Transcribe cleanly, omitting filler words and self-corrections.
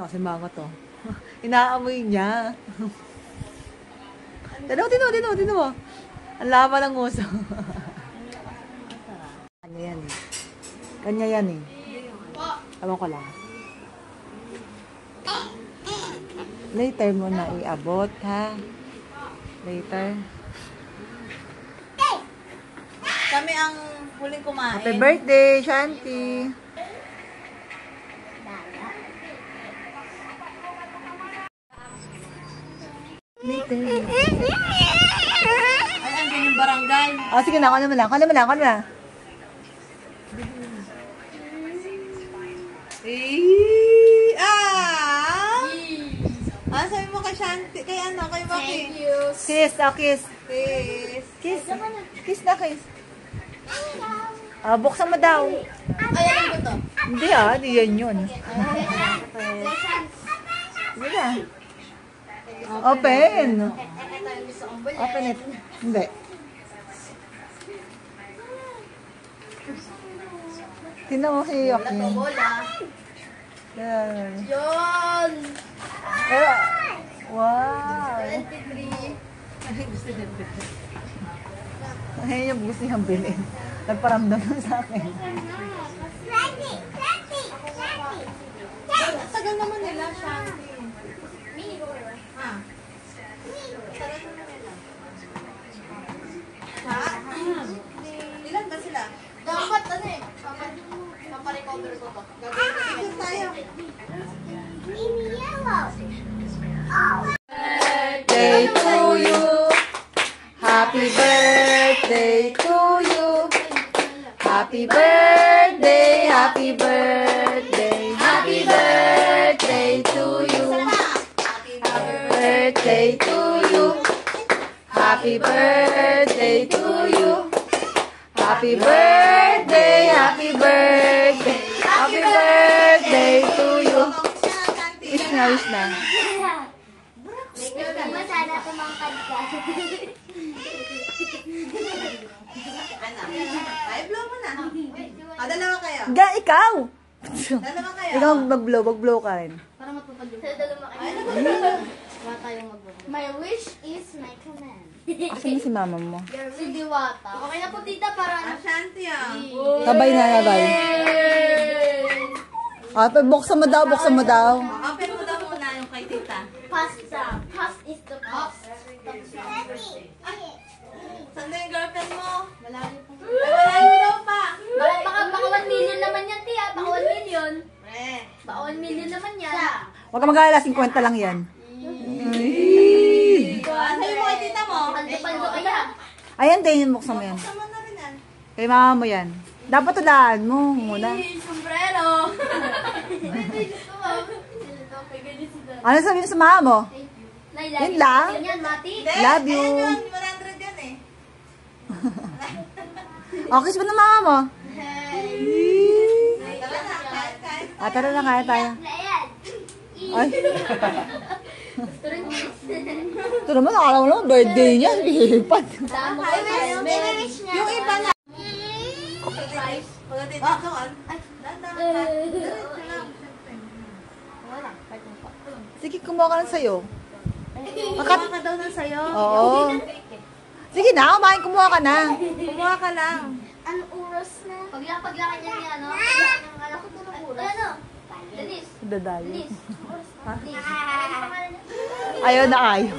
kasi mango to. Inaamoy niya. Tino mo. Ang lama ng nguso. Kanya yan eh. Kanya yan eh. Ewan ko lang. Later mo na iabot, ha? Later. Kami ang huling kumain. Happy birthday, Shanti! Later. Ay, andun yung barangay. Oh, sige na, ako naman lang. Sabi mo kay Shanti, kay ano, kay Maki? Thank you. Kiss, kiss. Kiss. Kiss na, kiss. Buksan mo daw. Ay, alam ko to. Hindi di yan yun. Sige na. Open. Open it. Hindi. Tingnan mo si Yoki. Bola. Yan. Yun! Wow! 23. Ayun yung gusto niyang bilhin. Nagparamdam na sa akin. Tagal naman nila, Shanti. Ilan ba sila? Dapat ano eh. Paparecover ko to. Gagawin tayo. Birthday to you. Happy birthday to you. Happy birthday, happy birthday, happy birthday to you. Happy birthday to you. Happy birthday to you. Happy birthday, happy birthday, happy birthday to you. Wish na. Sana tumangkad ka. Ay, blow mo na. Dalawa kayo. Ikaw! Dalawa kayo. Ikaw mag-blow ka rin. Para matupad yung dalawa kayo. Wala tayong mag-blow. My wish is my command. Asan na si mama mo? Si Diwata. Okay na po, tita, para Shanti ah. Sabay na. Buksan mo daw. Open mo daw muna yung kay tita. pasta. Past is the past. Saan na yung girlfriend mo? Malayo po. Malayo daw pa. Baka 1 million naman yan, tia. Baka 1 million. Baka 1 million naman yan. Huwag ka mag-alala, 50 lang yan. Sabi mo kay tita mo? Paldo kaya. Ayan, tingin buksan mo yan. Buksan mo na rin yan. Kay mama mo yan. Dapat tulaan mo muna. Sombrero. Ano sabihin mo sa mama mo? Yun lang? Yan, Mati. Love you. Ayun yun, 100 yan eh. Kiss mo na mama mo. Tara na, kahit. Tara na, kaya tayo. Ay. Ito naman, nakala mo naman, birthday niya. Lipat. Yung iba na. Pagdating dito, Sige, kumuha ka lang sa'yo. Kumuha ka daw ng sayo. Oo. Sige na, kumuha ka na. Kumuha ka lang. Ano oras na? Paglakad niya niya, no? Paglakad ng anak ko ng oras. Ano? Denise. Dadayo. Denise. Denise. Ayaw na ayaw.